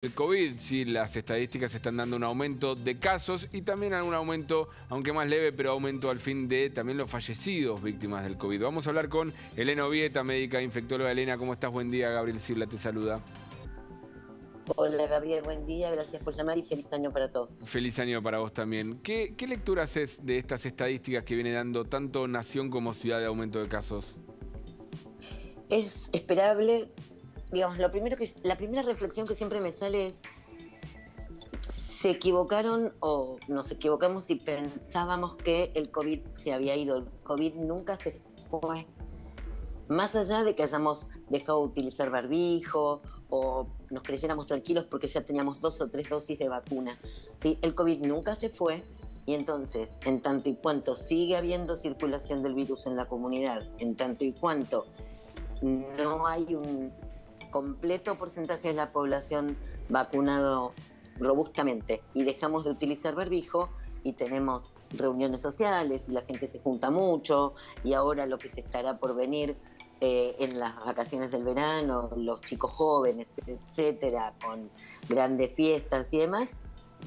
El COVID, sí, las estadísticas están dando un aumento de casos y también algún aumento, aunque más leve, pero aumento al fin de también los fallecidos víctimas del COVID. Vamos a hablar con Elena Ovieta, médica infectóloga. Elena, ¿cómo estás? Buen día, Gabriel Sibla te saluda. Hola Gabriel, buen día, gracias por llamar y feliz año para todos. Feliz año para vos también. ¿Qué lectura haces de estas estadísticas que viene dando tanto nación como ciudad de aumento de casos? Es esperable, digamos, la primera reflexión que siempre me sale es, ¿se equivocaron o nos equivocamos si pensábamos que el COVID se había ido? El COVID nunca se fue. Más allá de que hayamos dejado de utilizar barbijo o nos creyéramos tranquilos porque ya teníamos 2 o 3 dosis de vacuna, ¿sí? El COVID nunca se fue y entonces, en tanto y cuanto sigue habiendo circulación del virus en la comunidad, en tanto y cuanto no hay un completo porcentaje de la población vacunado robustamente y dejamos de utilizar barbijo y tenemos reuniones sociales y la gente se junta mucho y ahora lo que se estará por venir en las vacaciones del verano, los chicos jóvenes, etcétera, con grandes fiestas y demás,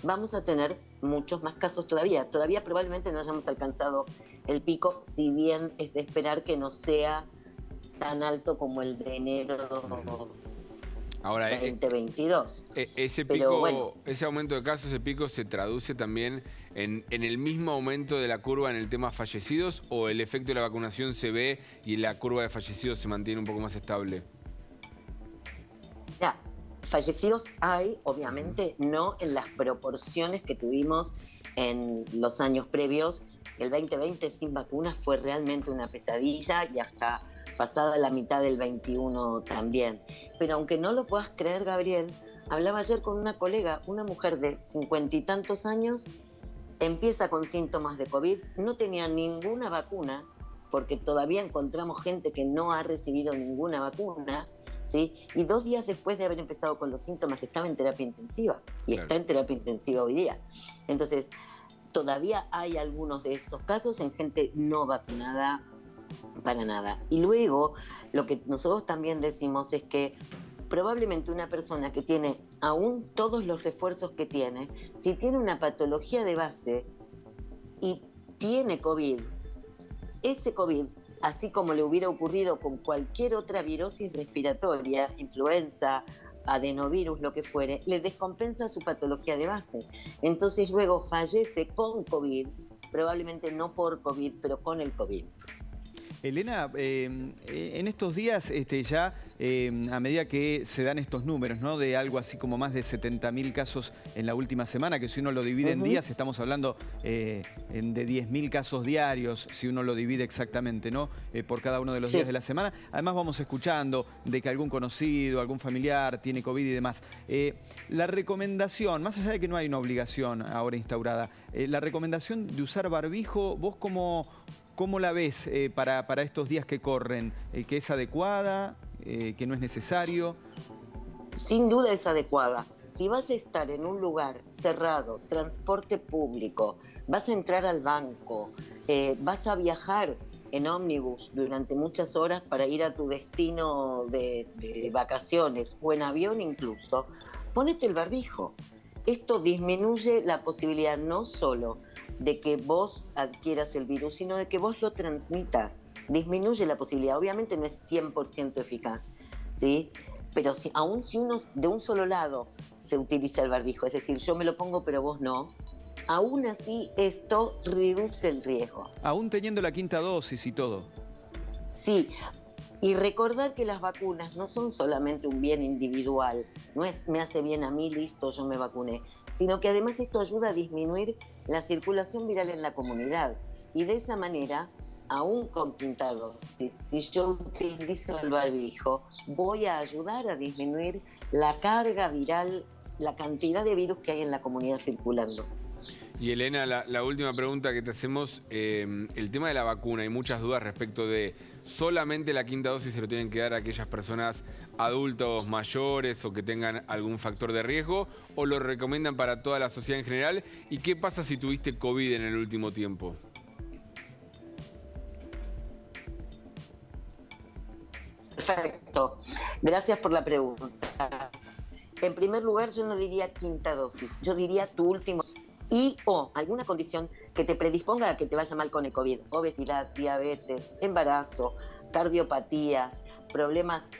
vamos a tener muchos más casos todavía. Todavía probablemente no hayamos alcanzado el pico, si bien es de esperar que no sea tan alto como el de enero Ahora, 2022. ese Pero pico, bueno, ese aumento de casos, ese pico se traduce también en el mismo aumento de la curva en el tema fallecidos, o el efecto de la vacunación se ve y la curva de fallecidos se mantiene un poco más estable. ya, fallecidos hay, obviamente, no en las proporciones que tuvimos en los años previos. El 2020 sin vacunas fue realmente una pesadilla y hasta pasada la mitad del 21 también. Pero aunque no lo puedas creer, Gabriel, hablaba ayer con una colega, una mujer de 50 y tantos años, empieza con síntomas de COVID, no tenía ninguna vacuna, porque todavía encontramos gente que no ha recibido ninguna vacuna, ¿sí? Y 2 días después de haber empezado con los síntomas estaba en terapia intensiva, y Claro. está en terapia intensiva hoy día. Entonces, todavía hay algunos de estos casos en gente no vacunada para nada. Y luego, lo que nosotros también decimos es que probablemente una persona que tiene aún todos los refuerzos que tiene, si tiene una patología de base y tiene COVID, ese COVID, así como le hubiera ocurrido con cualquier otra virosis respiratoria, influenza, adenovirus, lo que fuere, le descompensa su patología de base. Entonces luego fallece con COVID, probablemente no por COVID, pero con el COVID. Elena, en estos días ya a medida que se dan estos números, ¿no? De algo así como más de 70.000 casos en la última semana, que si uno lo divide en días, estamos hablando de 10.000 casos diarios, si uno lo divide exactamente, ¿no? Por cada uno de los días de la semana. Además vamos escuchando de que algún conocido, algún familiar tiene COVID y demás. La recomendación, más allá de que no hay una obligación ahora instaurada, la recomendación de usar barbijo, ¿vos cómo la ves para estos días que corren? ¿Que es adecuada? ¿Que no es necesario? Sin duda es adecuada. Si vas a estar en un lugar cerrado, transporte público, vas a entrar al banco, vas a viajar en ómnibus durante muchas horas para ir a tu destino de vacaciones o en avión incluso, ponete el barbijo. Esto disminuye la posibilidad no solo de que vos adquieras el virus, sino de que vos lo transmitas. Disminuye la posibilidad. Obviamente no es 100% eficaz, ¿sí? Pero aún si uno de un solo lado se utiliza el barbijo, es decir, yo me lo pongo pero vos no, aún así esto reduce el riesgo. Aún teniendo la 5ª dosis y todo. Sí, y recordar que las vacunas no son solamente un bien individual, no es me hace bien a mí, listo, yo me vacuné, sino que además esto ayuda a disminuir la circulación viral en la comunidad. Y de esa manera, aún con 5ª dosis, si yo utilizo el barbijo, voy a ayudar a disminuir la carga viral, la cantidad de virus que hay en la comunidad circulando. Y Elena, la última pregunta que te hacemos, el tema de la vacuna, hay muchas dudas respecto de solamente la 5ª dosis se lo tienen que dar a aquellas personas adultos mayores o que tengan algún factor de riesgo, o lo recomiendan para toda la sociedad en general. ¿Y qué pasa si tuviste COVID en el último tiempo? Perfecto, gracias por la pregunta. En primer lugar, yo no diría quinta dosis, yo diría tu último y o alguna condición que te predisponga a que te vaya mal con el COVID, obesidad, diabetes, embarazo, cardiopatías, problemas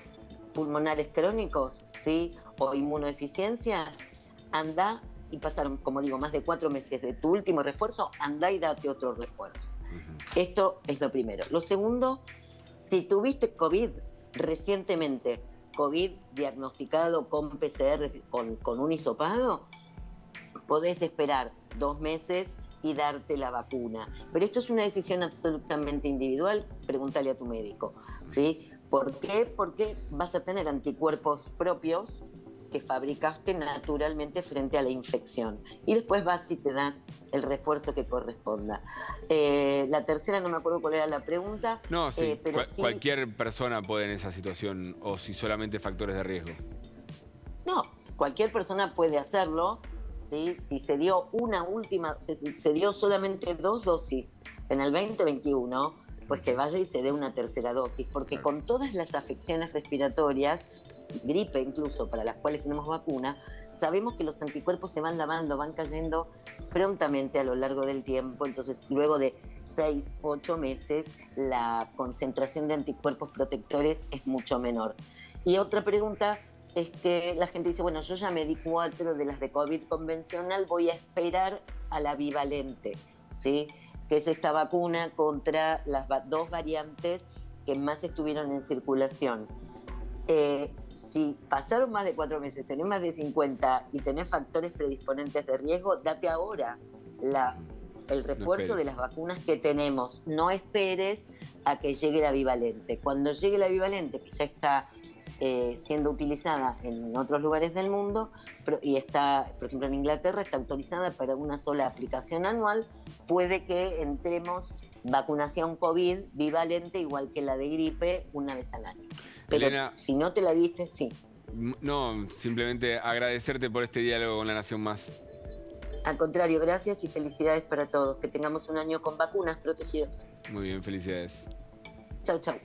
pulmonares crónicos, ¿sí? O inmunodeficiencias, anda y pasaron, como digo, más de 4 meses de tu último refuerzo, anda y date otro refuerzo. Esto es lo primero. Lo segundo, si tuviste COVID recientemente, COVID diagnosticado con PCR, con un hisopado, podés esperar 2 meses y darte la vacuna. Pero esto es una decisión absolutamente individual, pregúntale a tu médico, ¿sí? ¿Por qué? Porque vas a tener anticuerpos propios que fabricaste naturalmente frente a la infección. Y después vas y te das el refuerzo que corresponda. La tercera, no me acuerdo cuál era la pregunta. No, sí, pero sí, cualquier persona puede en esa situación, o si solamente factores de riesgo. no, cualquier persona puede hacerlo, ¿sí? Si se dio se dio solamente 2 dosis en el 2021, pues que vaya y se dé una tercera dosis, porque Claro. con todas las afecciones respiratorias, gripe incluso, para las cuales tenemos vacuna, sabemos que los anticuerpos se van lavando, van cayendo prontamente a lo largo del tiempo. Entonces, luego de 6, 8 meses, la concentración de anticuerpos protectores es mucho menor. Y otra pregunta es que la gente dice, bueno, yo ya me di 4 de las de COVID convencional, voy a esperar a la bivalente, ¿sí? Que es esta vacuna contra las 2 variantes que más estuvieron en circulación. Si pasaron más de 4 meses, tenés más de 50 y tenés factores predisponentes de riesgo, date ahora el refuerzo de las vacunas que tenemos. No esperes a que llegue la bivalente. Cuando llegue la bivalente, que ya está siendo utilizada en otros lugares del mundo y está, por ejemplo en Inglaterra, está autorizada para una sola aplicación anual, puede que entremos vacunación COVID bivalente igual que la de gripe una vez al año. Pero Elena, si no te la diste, sí. No, simplemente agradecerte por este diálogo con La Nación Más. Al contrario, gracias y felicidades para todos. Que tengamos un año con vacunas protegidos. Muy bien, felicidades. Chau, chau.